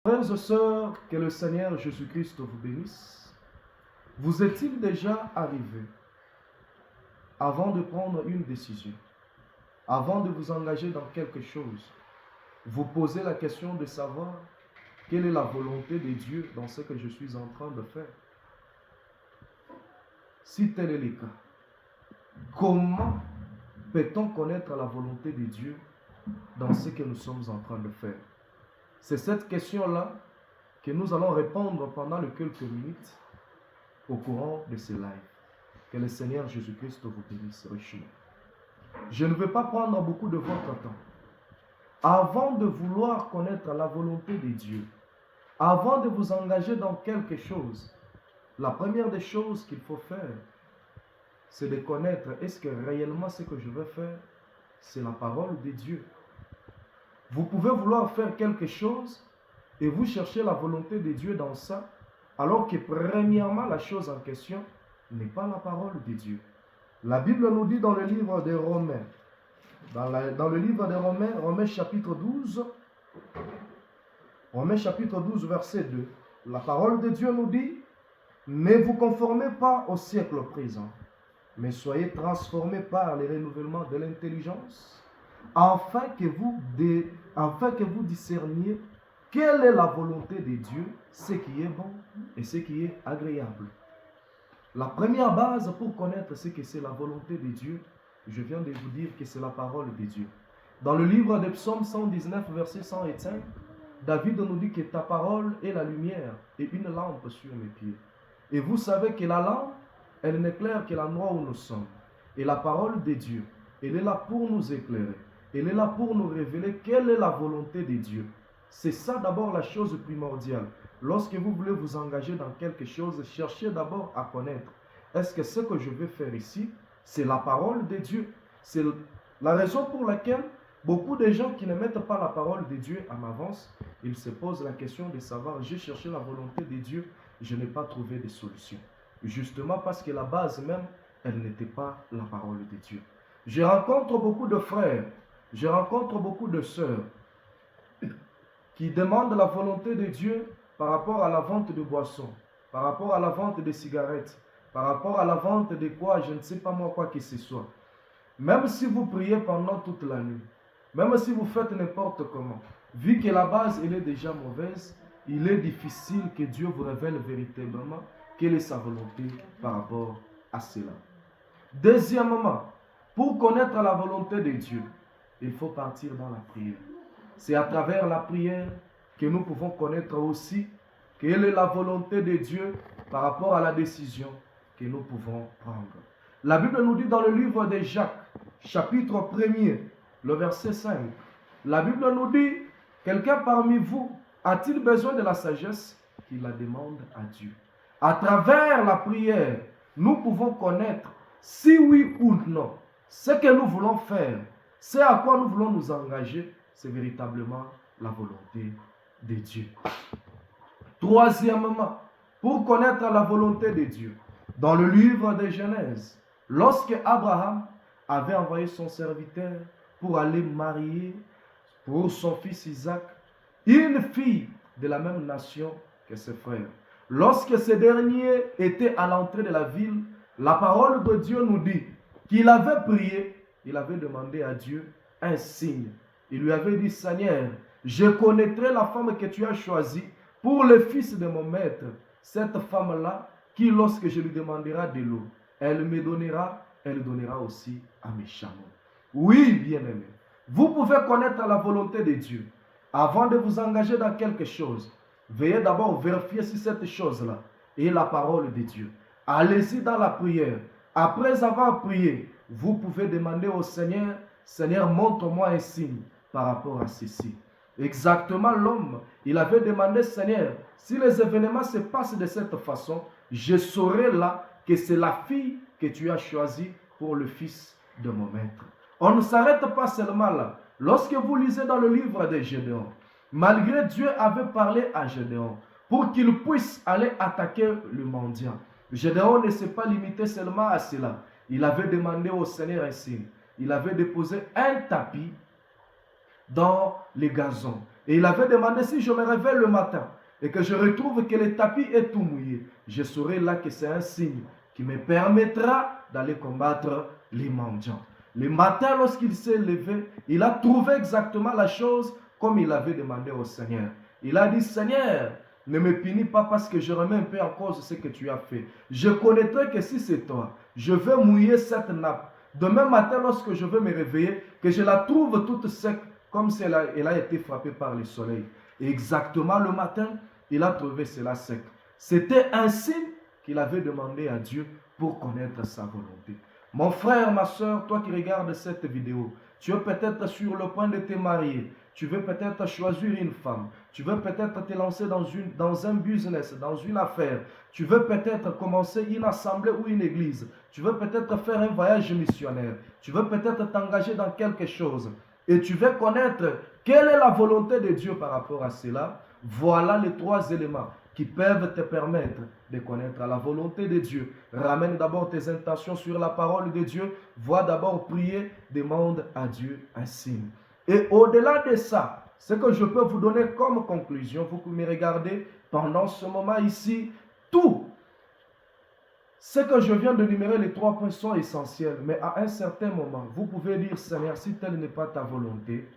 Frères et sœurs, que le Seigneur Jésus-Christ vous bénisse. Vous est-il déjà arrivé, avant de prendre une décision, avant de vous engager dans quelque chose, vous posez la question de savoir quelle est la volonté de Dieu dans ce que je suis en train de faire? Si tel est le cas, comment peut-on connaître la volonté de Dieu dans ce que nous sommes en train de faire? C'est cette question-là que nous allons répondre pendant les quelques minutes au courant de ce live. Que le Seigneur Jésus-Christ vous bénisse richement. Je ne vais pas prendre beaucoup de votre temps. Avant de vouloir connaître la volonté de Dieu, avant de vous engager dans quelque chose, la première des choses qu'il faut faire, c'est de connaître est-ce que réellement ce que je veux faire, c'est la parole de Dieu. Vous pouvez vouloir faire quelque chose et vous cherchez la volonté de Dieu dans ça, alors que premièrement la chose en question n'est pas la parole de Dieu. La Bible nous dit dans le livre des Romains, dans le livre des Romains, Romains chapitre 12, verset 2, la parole de Dieu nous dit, ne vous conformez pas au siècle présent, mais soyez transformés par le renouvellement de l'intelligence, afin que vous discerniez quelle est la volonté de Dieu, ce qui est bon et ce qui est agréable. La première base pour connaître ce que c'est la volonté de Dieu, je viens de vous dire que c'est la parole de Dieu. Dans le livre de Psaume 119, verset 105, David nous dit que ta parole est la lumière et une lampe sur mes pieds. Et vous savez que la lampe, elle n'éclaire que l'endroit où nous sommes. Et la parole de Dieu, elle est là pour nous éclairer. Elle est là pour nous révéler quelle est la volonté de Dieu. C'est ça d'abord la chose primordiale. Lorsque vous voulez vous engager dans quelque chose, cherchez d'abord à connaître. Est-ce que ce que je vais faire ici, c'est la parole de Dieu? C'est la raison pour laquelle beaucoup de gens qui ne mettent pas la parole de Dieu en avance, ils se posent la question de savoir, j'ai cherché la volonté de Dieu, je n'ai pas trouvé de solution. Justement parce que la base même, elle n'était pas la parole de Dieu. Je rencontre beaucoup de frères, je rencontre beaucoup de sœurs qui demandent la volonté de Dieu par rapport à la vente de boissons, par rapport à la vente de cigarettes, par rapport à la vente de quoi, je ne sais pas moi quoi que ce soit. Même si vous priez pendant toute la nuit, même si vous faites n'importe comment, vu que la base elle est déjà mauvaise, il est difficile que Dieu vous révèle véritablement quelle est sa volonté par rapport à cela. Deuxièmement, pour connaître la volonté de Dieu, il faut partir dans la prière. C'est à travers la prière que nous pouvons connaître aussi quelle est la volonté de Dieu par rapport à la décision que nous pouvons prendre. La Bible nous dit dans le livre de Jacques, chapitre 1er, le verset 5, la Bible nous dit, quelqu'un parmi vous a-t-il besoin de la sagesse? Qu'il la demande à Dieu. À travers la prière, nous pouvons connaître si oui ou non, ce que nous voulons faire, ce à quoi nous voulons nous engager, c'est véritablement la volonté de Dieu. Troisièmement, pour connaître la volonté de Dieu, dans le livre de Genèse, lorsque Abraham avait envoyé son serviteur pour aller marier pour son fils Isaac une fille de la même nation que ses frères, lorsque ce dernier était à l'entrée de la ville, la parole de Dieu nous dit qu'il avait prié, il avait demandé à Dieu un signe. Il lui avait dit, Seigneur, je connaîtrai la femme que tu as choisie pour le fils de mon maître. Cette femme-là, qui lorsque je lui demanderai de l'eau, elle me donnera, elle donnera aussi à mes chameaux. Oui, bien-aimé, vous pouvez connaître la volonté de Dieu. Avant de vous engager dans quelque chose, veuillez d'abord vérifier si cette chose-là est la parole de Dieu. Allez-y dans la prière. Après avoir prié, vous pouvez demander au Seigneur, Seigneur, montre-moi un signe par rapport à ceci. Exactement, l'homme, il avait demandé, Seigneur, si les événements se passent de cette façon, je saurai là que c'est la fille que tu as choisie pour le fils de mon maître. On ne s'arrête pas seulement là. Lorsque vous lisez dans le livre de Gédéon, malgré Dieu avait parlé à Gédéon pour qu'il puisse aller attaquer le mendiant. Gédéon ne s'est pas limité seulement à cela. Il avait demandé au Seigneur un signe. Il avait déposé un tapis dans les gazons. Et il avait demandé si je me réveille le matin et que je retrouve que le tapis est tout mouillé. Je saurai là que c'est un signe qui me permettra d'aller combattre les mendiants. Le matin, lorsqu'il s'est levé, il a trouvé exactement la chose comme il avait demandé au Seigneur. Il a dit, Seigneur, ne me punis pas parce que je remets un peu en cause ce que tu as fait. Je connaîtrai que si c'est toi, je vais mouiller cette nappe. Demain matin, lorsque je vais me réveiller, que je la trouve toute sec, comme si elle a été frappée par le soleil. Et exactement le matin, il a trouvé cela sec. C'était un signe qu'il avait demandé à Dieu pour connaître sa volonté. Mon frère, ma soeur, toi qui regardes cette vidéo, tu es peut-être sur le point de te marier. Tu veux peut-être choisir une femme. Tu veux peut-être te lancer dans un business, dans une affaire. Tu veux peut-être commencer une assemblée ou une église. Tu veux peut-être faire un voyage missionnaire. Tu veux peut-être t'engager dans quelque chose. Et tu veux connaître quelle est la volonté de Dieu par rapport à cela. Voilà les 3 éléments qui peuvent te permettre de connaître la volonté de Dieu. Ramène d'abord tes intentions sur la parole de Dieu. Va d'abord prier, demande à Dieu un signe. Et au-delà de ça, ce que je peux vous donner comme conclusion, vous qui me regardez pendant ce moment ici, tout ce que je viens de numérer, les 3 points sont essentiels. Mais à un certain moment, vous pouvez dire, Seigneur, si telle n'est pas ta volonté,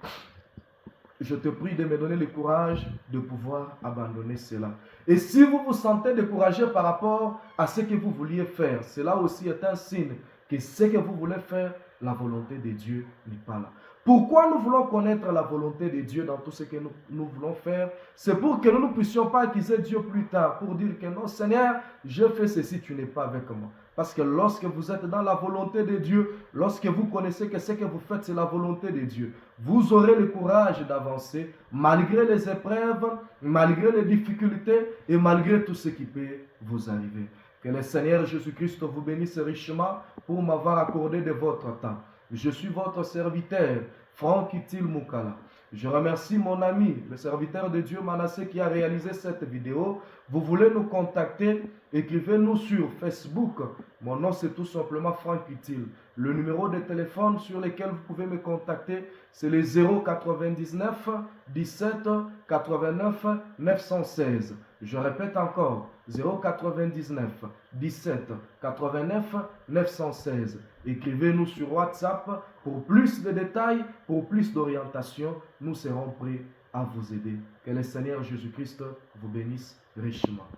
je te prie de me donner le courage de pouvoir abandonner cela. Et si vous vous sentez découragé par rapport à ce que vous vouliez faire, cela aussi est un signe que ce que vous voulez faire, la volonté de Dieu n'est pas là. Pourquoi nous voulons connaître la volonté de Dieu dans tout ce que nous voulons faire? C'est pour que nous ne puissions pas accuser Dieu plus tard, pour dire que non, Seigneur, je fais ceci, tu n'es pas avec moi. Parce que lorsque vous êtes dans la volonté de Dieu, lorsque vous connaissez que ce que vous faites, c'est la volonté de Dieu, vous aurez le courage d'avancer malgré les épreuves, malgré les difficultés et malgré tout ce qui peut vous arriver. Que le Seigneur Jésus-Christ vous bénisse richement pour m'avoir accordé de votre temps. Je suis votre serviteur, Franck Itil Moukala. Je remercie mon ami, le serviteur de Dieu Manassé qui a réalisé cette vidéo. Vous voulez nous contacter, écrivez-nous sur Facebook. Mon nom c'est tout simplement Franck Itil. Le numéro de téléphone sur lequel vous pouvez me contacter, c'est le 099 17 89 916. Je répète encore, 099 17 89 916. Écrivez-nous sur WhatsApp pour plus de détails, pour plus d'orientation. Nous serons prêts à vous aider. Que le Seigneur Jésus-Christ vous bénisse richement.